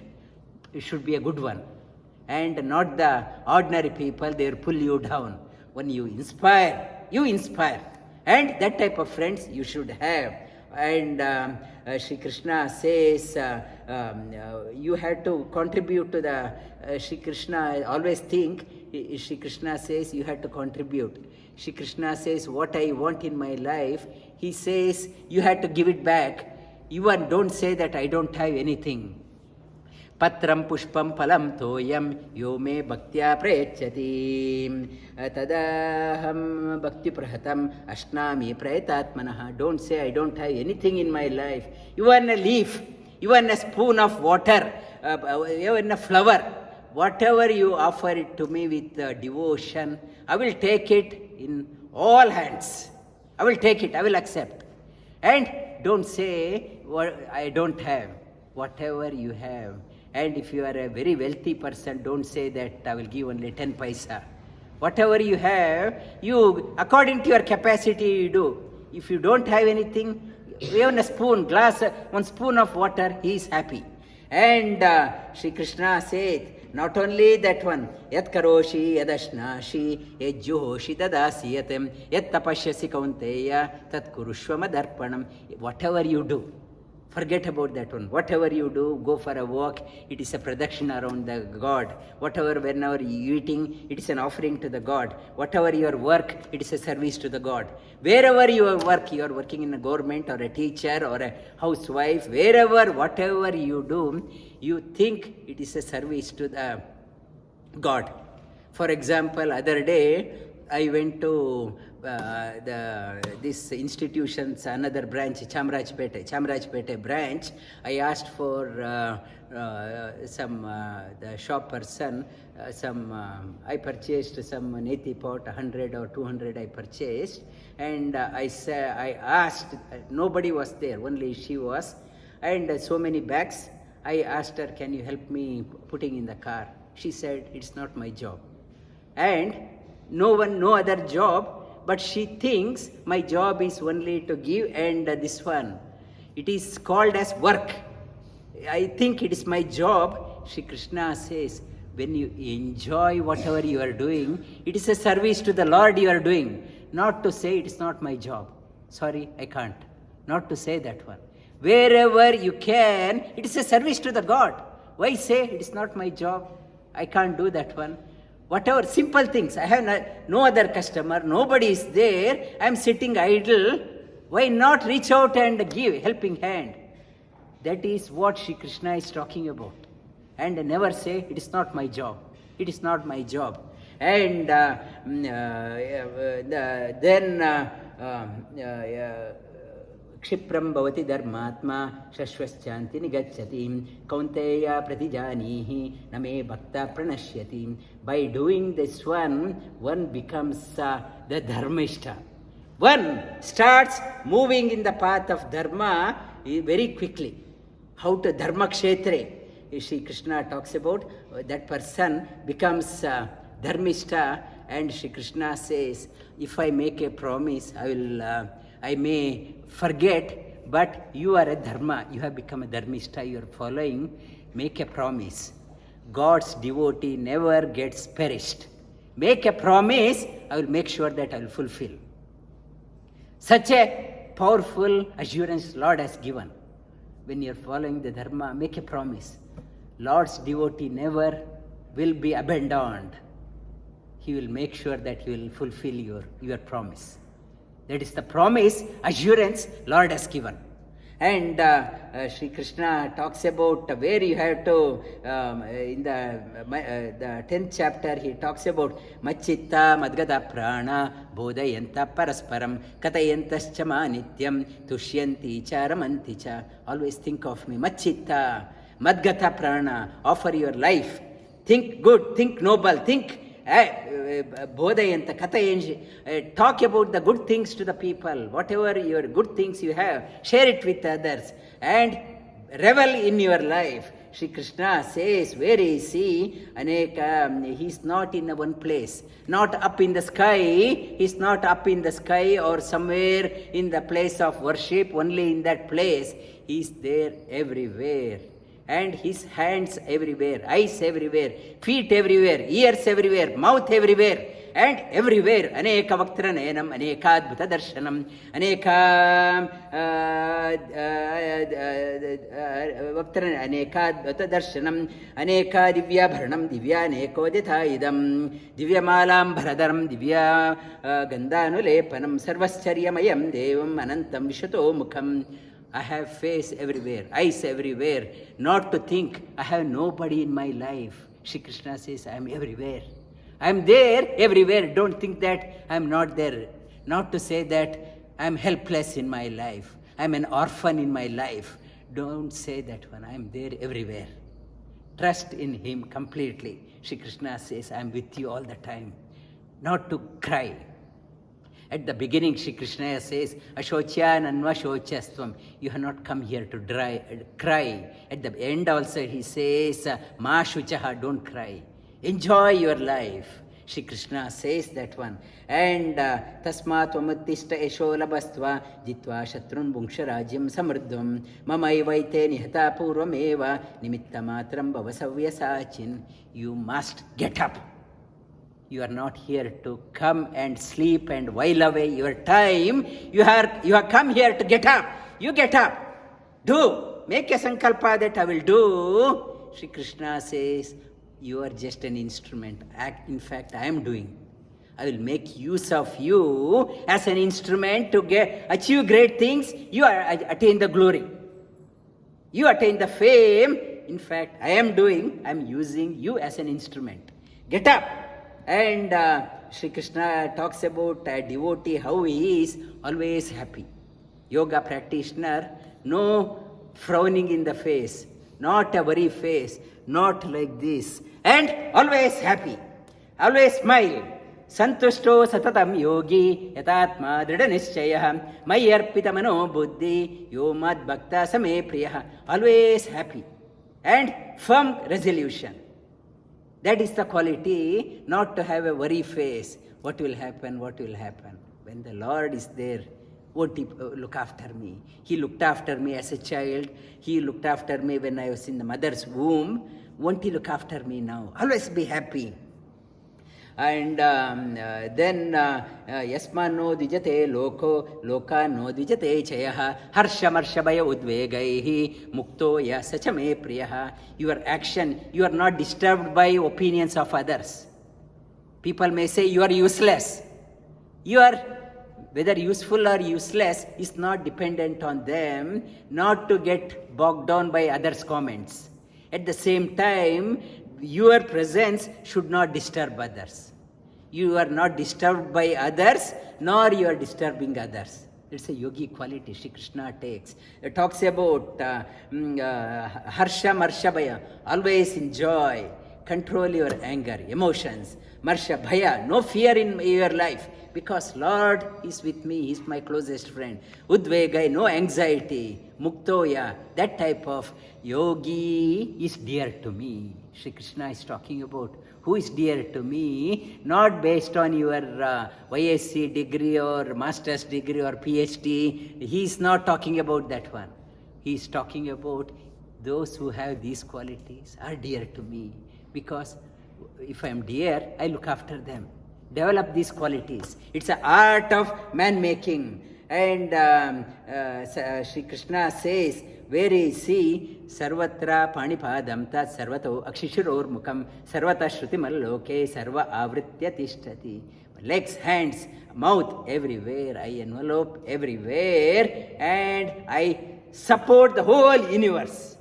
It should be a good one. And not the ordinary people, they will pull you down. When you inspire. And that type of friends you should have. And Shri Krishna says, you have to contribute to the, Shri Krishna, always think, Shri Krishna says you have to contribute. Shri Krishna says, what I want in my life, He says, you have to give it back. Even don't say that I don't have anything. Patram pushpam palam toyam yo me bhaktya prayachati tadaham bhakti prahatam ashnami prayatatmanaha. Don't say I don't have anything in my life. Even a leaf, even a spoon of water, even a flower, whatever you offer it to me with devotion, I will take it in all hands. I will take it, I will accept. And don't say I don't have. Whatever you have. And if you are a very wealthy person, don't say that I will give only 10 paisa. Whatever you have, you, according to your capacity, you do. If you don't have anything, even a spoon, glass, one spoon of water, he is happy. And Shri Krishna said, not only that one, yat karoshi yadashnashi yat juhoshi dadasiyatam yat tapashyasi kaunteya tat kurushva madarpanam. Whatever you do, forget about that one. Whatever you do, go for a walk, it is a pradakshina around the God. Whatever, whenever you are eating, it is an offering to the God. Whatever your work, it is a service to the God. Wherever you work, you are working in a government or a teacher or a housewife, wherever, whatever you do, you think it is a service to the God. For example, other day, I went to this institution's another branch, Chamrajpete branch. I asked for some the shop person, I purchased some neti pot, 100 or 200 I purchased, and I asked, nobody was there, only she was, and so many bags. I asked her, can you help me putting in the car? She said, it's not my job. And no other job, but she thinks my job is only to give, and this one, it is called as work. I think it is my job. Shri Krishna says, when you enjoy whatever you are doing, it is a service to the Lord you are doing, not to say it is not my job. Sorry, I can't. Not to say that one. Wherever you can, it is a service to the God. Why say it is not my job? I can't do that one. Whatever simple things, I have no other customer, nobody is there, I am sitting idle. Why not reach out and give helping hand? That is what Shri Krishna is talking about. And never say, it is not my job. It is not my job. And then Kshipram bhavati dharmatma shashvaschanti nigacchati kaunteya pratijanihi name bhakta pranashyati. By doing this one becomes the dharmishta. One starts moving in the path of dharma very quickly. How to dharma kshetre. Shri Krishna talks about that person becomes dharmishta, and Shri Krishna says, if I make a promise, I may forget, but you are a dharma, you have become a dharmishta, you are following, make a promise. God's devotee never gets perished. Make a promise, I will make sure that I will fulfill. Such a powerful assurance Lord has given. When you are following the dharma, make a promise. Lord's devotee never will be abandoned. He will make sure that he will fulfill your promise. That is the promise, assurance Lord has given. And Shri Krishna talks about where you have to, in the 10th chapter, he talks about Machitta Madgata Prana Bodhayanta Parasparam Katayantascha Manityam Tushyanti Charamanti Cha. Always think of me. Machitta Madgata Prana. Offer your life. Think good, think noble, think Bodhayanta, Katayanji, talk about the good things to the people. Whatever your good things you have, share it with others and revel in your life. Shri Krishna says, where is he? He is not in one place, not up in the sky. He is not up in the sky or somewhere in the place of worship, only in that place. He is there everywhere. And his hands everywhere, eyes everywhere, feet everywhere, ears everywhere, mouth everywhere, and everywhere. Aneka vaktra nayanam, aneka adbhuta darshanam, aneka vaktra, aneka adbhuta darshanam, aneka divya bharanam, divya aneko dithaidam, divya malam bharadaram, divya gandanulepanam, sarvascharyam devam anantam vishato mukham. I have face everywhere, eyes everywhere, not to think I have nobody in my life. Shri Krishna says, I am everywhere. I am there everywhere. Don't think that I am not there. Not to say that I am helpless in my life. I am an orphan in my life. Don't say that one. I am there everywhere. Trust in him completely. Shri Krishna says, I am with you all the time. Not to cry. At the beginning, Shri Krishna says, Ashocya nanva shochastvam. You have not come here to cry. At the end also he says, Ma shuchaha, don't cry. Enjoy your life. Shri Krishna says that one. And tasmat vamuttishta esho labhastva jitva shatrun bhungsharajyam samruddham mamaivaite nihata purvameva nimitta matram bhava sVyasa. You must get up. You are not here to come and sleep and while away your time. You have come here to get up. You get up. Do. Make a sankalpa that I will do. Shri Krishna says, you are just an instrument. In fact, I am doing. I will make use of you as an instrument to achieve great things. You attain the glory. You attain the fame. In fact, I am using you as an instrument. Get up. And Shri Krishna talks about a devotee, how he is always happy. Yoga practitioner, no frowning in the face, not a worry face, not like this, and always happy, always smile. Santushto satatam yogi yatatma drida nischayah mayarpita mano buddhi yomad bhakta same priyaha. Always happy and firm resolution. That is the quality, not to have a worry face. What will happen? What will happen? when the Lord is there, won't He look after me? He looked after me as a child. He looked after me when I was in the mother's womb. Won't He look after me now? Always be happy. And then yasmano dijate loko loka no dijate chayaha harsha marshabaya udvegaihi mukto ya sachame priyaha. Your action, you are not disturbed by opinions of others. People may say you are useless. You are, whether useful or useless is not dependent on them, not to get bogged down by others' comments. At the same time, your presence should not disturb others. You are not disturbed by others, nor you are disturbing others. It's a yogi quality Shri Krishna talks about harsha marshabhaya, always enjoy, control your anger, emotions. Marsha bhaya, no fear in your life, because Lord is with me, He is my closest friend. Udvegai, no anxiety. Muktoya, that type of yogi is dear to me. Shri Krishna is talking about who is dear to me, not based on your YSc degree or master's degree or PhD. He is not talking about that one. He is talking about those who have these qualities are dear to me, because if I am dear, I look after them. Develop these qualities. It's an art of man-making. And Shri Krishna says, where is He? Sarvatra panipadam tat sarvato akshishuror mukam sarvata shrutimaloke sarva avritya tishtati. Legs, hands, mouth, everywhere. I envelope everywhere. And I support the whole universe.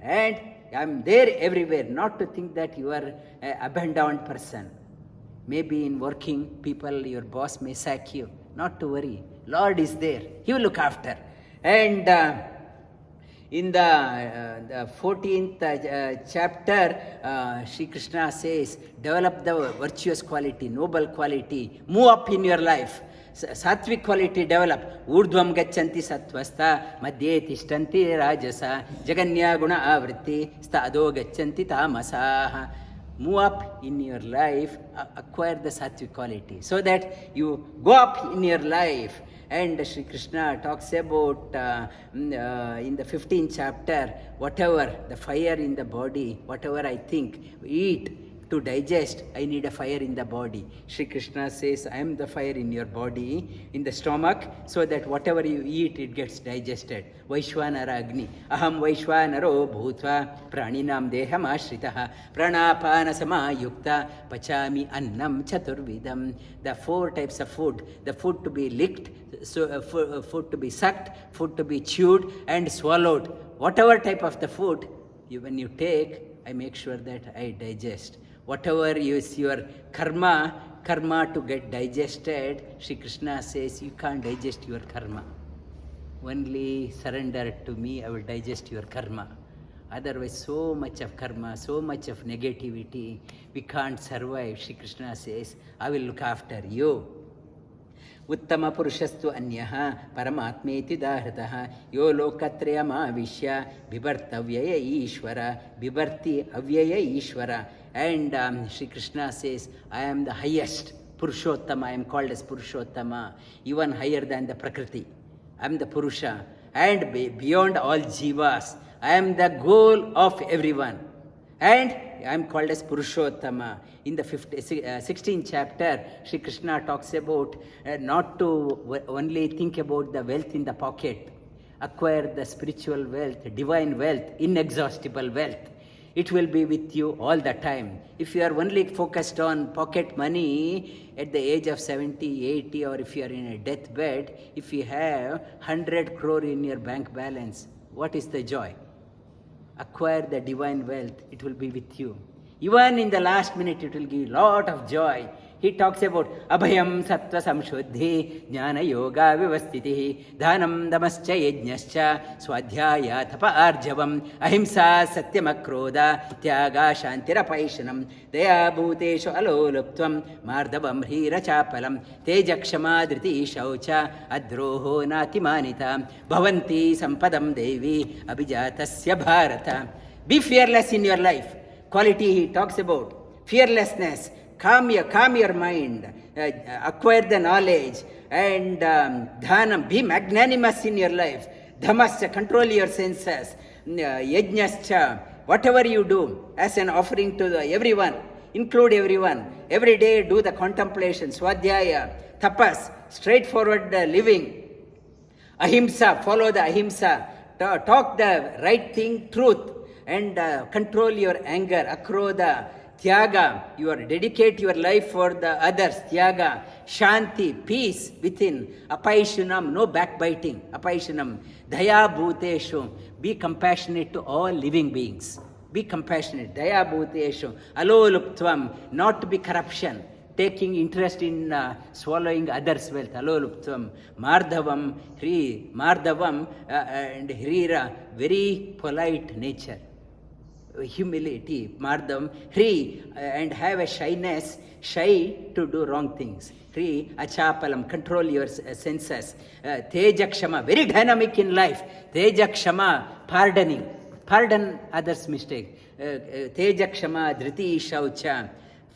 And I am there everywhere. Not to think that you are an abandoned person. Maybe in working, people, your boss may sack you. Not to worry. Lord is there. He will look after. And in the 14th chapter, Shri Krishna says, develop the virtuous quality, noble quality. Move up in your life. Sattvic quality develop. Urdhvam gachanti sattvasta, madhye tishtanti rajasa, jaganya guna avritti, stado gachanti tamasa. Move up in your life, acquire the sattvic quality, so that you go up in your life. And Shri Krishna talks about in the 15th chapter, whatever the fire in the body, whatever I think, eat, to digest, I need a fire in the body. Shri Krishna says, I am the fire in your body, in the stomach, so that whatever you eat, it gets digested. Vaishwanara Agni. Aham Vaishwanaro Bhutva Praninam Deham Ashritaha Pranapana Samayukta Pachami Annam Chaturvidam. The 4 types of food. The food to be licked, so food to be sucked, food to be chewed and swallowed. Whatever type of the food, when you take, I make sure that I digest. Whatever is your karma to get digested, Shri Krishna says, you can't digest your karma. Only surrender to me, I will digest your karma. Otherwise, so much of karma, so much of negativity, we can't survive. Shri Krishna says, I will look after you. Uttama purushastu anyaha paramatmeti dahrataha yo lokatrayamavishya bibartavyaya ishvara bibarti avyaya ishvara. And Shri Krishna says, I am the highest Purushottama. I am called as Purushottama, even higher than the Prakriti. I am the Purusha. And beyond all jivas, I am the goal of everyone. And I am called as Purushottama. In the 16th chapter, Shri Krishna talks about not to only think about the wealth in the pocket, acquire the spiritual wealth, divine wealth, inexhaustible wealth. It will be with you all the time. If you are only focused on pocket money at the age of 70, 80, or if you are in a deathbed, if you have 100 crore in your bank balance, what is the joy? Acquire the divine wealth, it will be with you. Even in the last minute, it will give a lot of joy. He talks about abhayam sattva samshuddhi jnana yoga vivastitihi dhanam damascha yajnascha swadhyaya thapa arjavam ahimsa satyamakroda tyaga shantirapaishanam daya bhuteshu aloluptvam mardavam hira chapalam tejakshama dhriti shaucha adroho natimanita bhavanti sampadam devi abhijatasya bharata. Be fearless in your life. Quality he talks about. Fearlessness, calm your mind, acquire the knowledge, and dhanam, be magnanimous in your life. Dhamasya, control your senses. Yajnascha, whatever you do as an offering to everyone, include everyone. Every day do the contemplation, swadhyaya, tapas, straightforward living. Ahimsa, follow the ahimsa, talk the right thing, truth, and control your anger, akrodha, tyaga, dedicate your life for the others, tyaga, shanti, peace within, apaishanam, no backbiting, apaishanam, daya bhuteshu, be compassionate to all living beings. Be compassionate, daya bhuteshu, aloluptvam, not to be corruption, taking interest in swallowing others' wealth, aloluptvam, mardhavam, and hrira, very polite nature. Humility, mardam, and have a shyness, shy to do wrong things. Achapalam, control your senses. Tejakshama, very dynamic in life. Tejakshama, pardon others' mistake. Tejakshama, dhriti shaucha,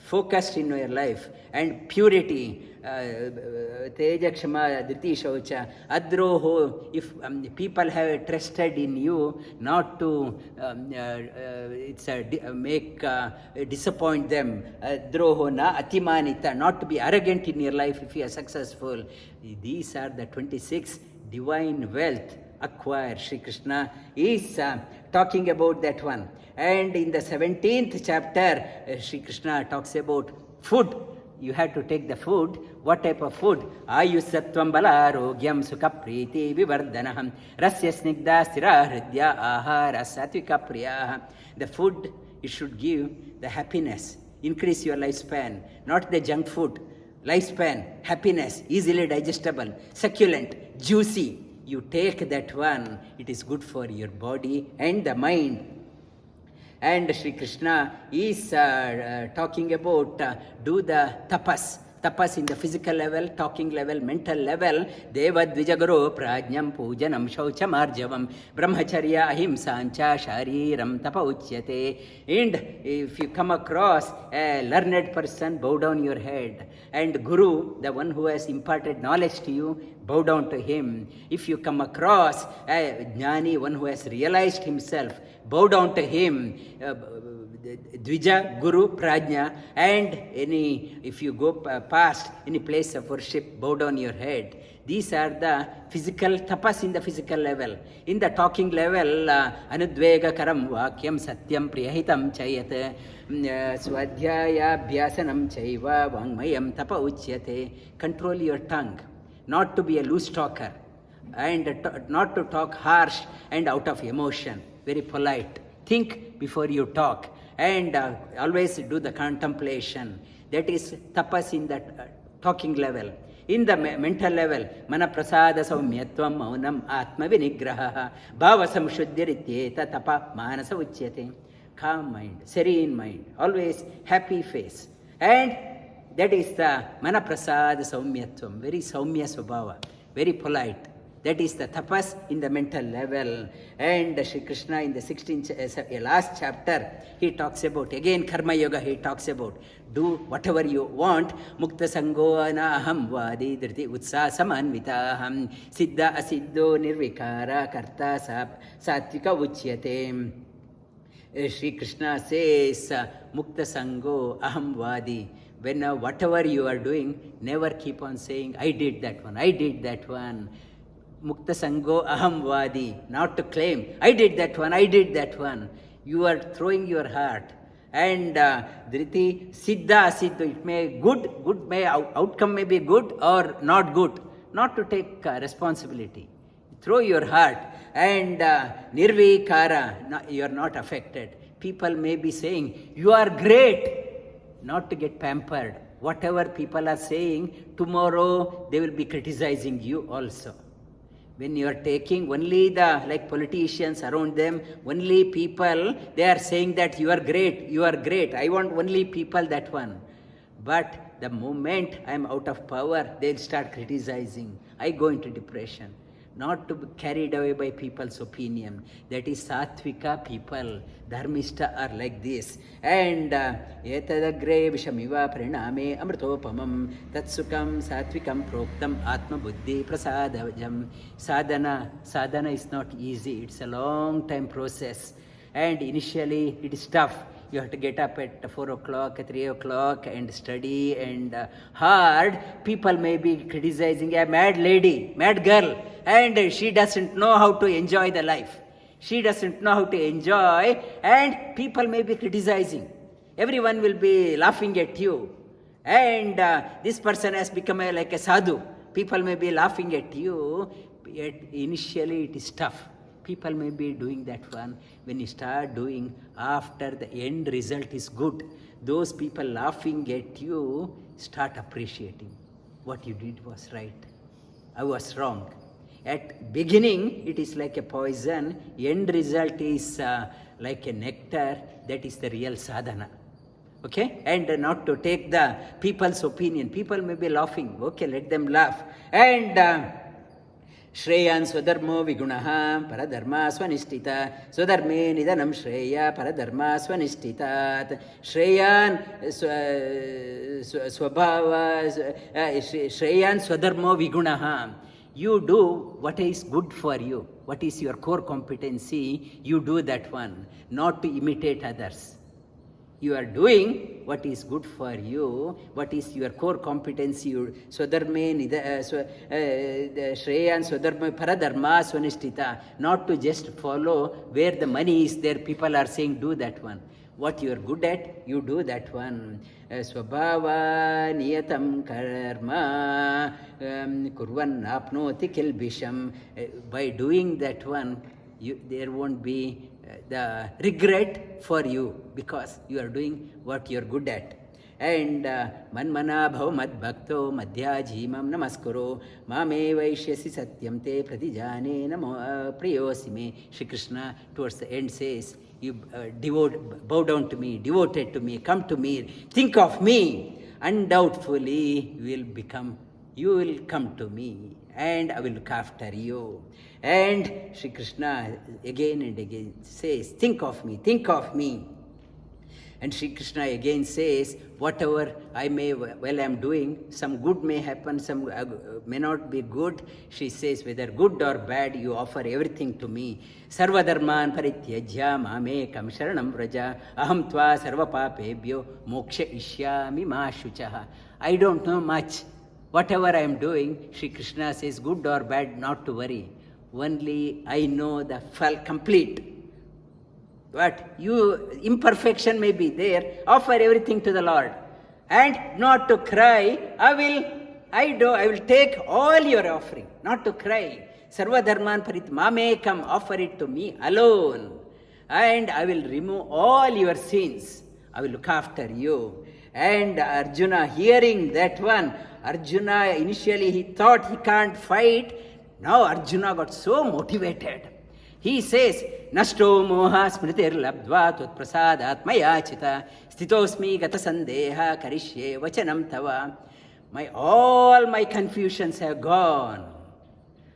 focused in your life. And purity, Tejakshama, Dhriti Shaucha, Adroho, if people have trusted in you, not to disappoint them. Adroho na Atimanita, not to be arrogant in your life if you are successful. These are the 26 divine wealth acquired. Sri Krishna is talking about that one. And in the 17th chapter, Sri Krishna talks about food. You have to take the food. What type of food? Ayusattvam balarogyam sukha priti vivardhanaham rasya snigdha stira hridya ahara satvika priyaha. The food, it should give the happiness, increase your lifespan, not the junk food. Lifespan, happiness, easily digestible, succulent, juicy. You take that one, it is good for your body and the mind. And Sri Krishna is talking about do the tapas. Tapas in the physical level, talking level, mental level. Deva dvijagaro prajnam pujanam shaucham arjavam brahmacharya ahimsancha shariram tapa uchyate. And if you come across a learned person, bow down your head. And Guru, the one who has imparted knowledge to you, bow down to him. If you come across a jnani, one who has realized himself, bow down to him. Dvija, Guru, Prajna, and if you go past any place of worship, bow down your head. These are the physical tapas in the physical level. In the talking level, anudvega karam vakyam satyam priyahitam chayat swadhyaya bhyasanam chaiva vangmayam tapa uchyate. Control your tongue, not to be a loose talker, and not to talk harsh and out of emotion. Very polite. Think before you talk. And always do the contemplation. That is tapas in the talking level. In the mental level, mana prasada saumyatvam maunam atma vinigraha bhava samshuddhirityeta tapa manasa uchyate. Calm mind, serene mind, always happy face. And that is the mana prasada saumyatvam, very saumya svabhava, very polite. That is the tapas in the mental level. And Sri Krishna in the 16th, last chapter, he talks about, again Karma Yoga, he talks about, do whatever you want. Mukta sango anaham vadi dhriti utsa samanvitaham siddha asiddho nirvikara karta satvika uchyate. Sri Krishna says, Mukta sango aham vadi. When whatever you are doing, never keep on saying, I did that one, I did that one. Mukta sango aham vadi, not to claim, I did that one, I did that one. You are throwing your heart. And dhriti siddha asiddha, it may outcome may be good or not good. Not to take responsibility. Throw your heart. And nirvikara, you are not affected. People may be saying, you are great. Not to get pampered. Whatever people are saying, tomorrow they will be criticizing you also. When you are taking only like politicians around them, only people, they are saying that you are great, you are great. I want only people that one. But the moment I am out of power, they'll start criticizing. I go into depression. not to be carried away by people's opinion. That is Satvika people. Dharmista are like this. And etadagre vishamiva pariname amritopamam tatsukam satvikam proktam atma buddhi prasadajam. Sadhana is not easy. It's a long time process. And initially it is tough. You have to get up at 4 o'clock, 3 o'clock and study and hard. People may be criticizing a mad lady, mad girl, and she doesn't know how to enjoy the life. She doesn't know how to enjoy, and people may be criticizing. Everyone will be laughing at you. And this person has become like a sadhu. People may be laughing at you, yet initially it is tough. People may be doing that one. When you start doing, after the end result is good, those people laughing at you start appreciating. What you did was right. I was wrong. At beginning, it is like a poison. End result is like a nectar. That is the real sadhana. Okay? And not to take the people's opinion. People may be laughing. Okay, let them laugh. And Shreyan swadharmo vigunaha paradharma swanishtita swadharme nidanam shreya paradharma swanishtitat Shreyan swabhava Shreyan swadharmo vigunaha. You do what is good for you, what is your core competency, you do that one, not to imitate others. You are doing what is good for you, what is your core competency. Swadharme Shreyan Swadharma Paradharma Swanishtita. Not to just follow where the money is there, people are saying do that one. What you are good at, you do that one. Swabhava niyatam karma kurvan apnoti kilbisham. By doing that one, there won't be the regret for you, because you are doing what you are good at. And manmana bhav mad bhakto madhyajimam namaskuro mame vaishyasi satyam te pratijane namo priyosime. Shri Krishna towards the end says, you bow down to me, devoted to me, come to me, think of me. Undoubtedly you will come to me and I will look after you. And Shri Krishna again and again says, think of me, think of me. And Shri Krishna again says, whatever I am doing, some good may happen, some may not be good. She says, whether good or bad, you offer everything to me. Sarva dharman parityajya mamekam sharanam vraja aham tva sarva papebhyo moksha ishyami ma shuchaha. I don't know much. Whatever I am doing, Shri Krishna says, good or bad, not to worry. Only I know the complete. But imperfection may be there. Offer everything to the Lord. And not to cry, I will take all your offering. Not to cry. Sarva dharman parit mamekam, offer it to me alone. And I will remove all your sins. I will look after you. And Arjuna, hearing that one, Arjuna initially he thought he can't fight. Now Arjuna got so motivated. He says, Nashto moha smritir labdva tut prasadat mayachita stitosmi gata sandeha karishye vachanam tava. All my confusions have gone.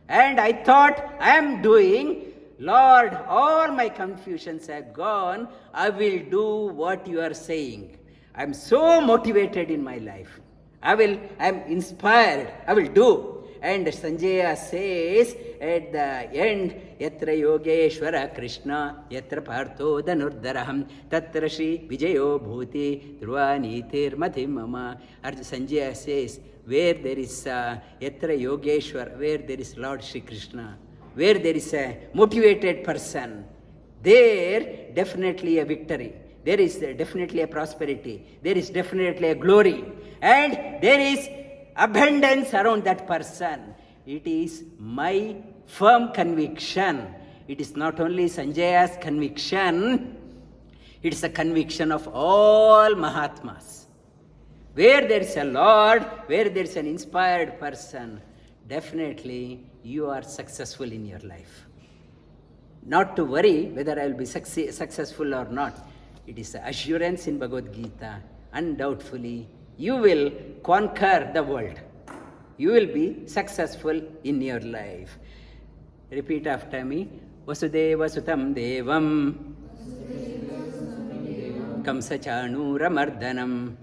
And I thought I am doing, Lord, all my confusions have gone. I will do what you are saying. I am so motivated in my life. I am inspired. I will do. And Sanjaya says at the end, Yatra Yogeshwara Krishna, Yatra Partho Dhanurdaraham, Tatra Shri Vijayo Bhuti, Dhruvanithir Mathim Mama. Sanjaya says, where there is Yatra Yogeshwara, where there is Lord Shri Krishna, where there is a motivated person, there definitely a victory. There is definitely a prosperity. There is definitely a glory. And there is abundance around that person. It is my firm conviction. It is not only Sanjaya's conviction, it is a conviction of all Mahatmas. Where there is a Lord, where there is an inspired person, definitely you are successful in your life. Not to worry whether I will be successful or not. It is the assurance in Bhagavad Gita. Undoubtedly, you will conquer the world. You will be successful in your life. Repeat after me. Vasudeva sutam devam Kamsachanuramardanam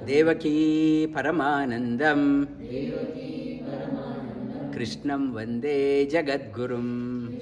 Devaki Paramanandam Krishnam Vande Jagadgurum.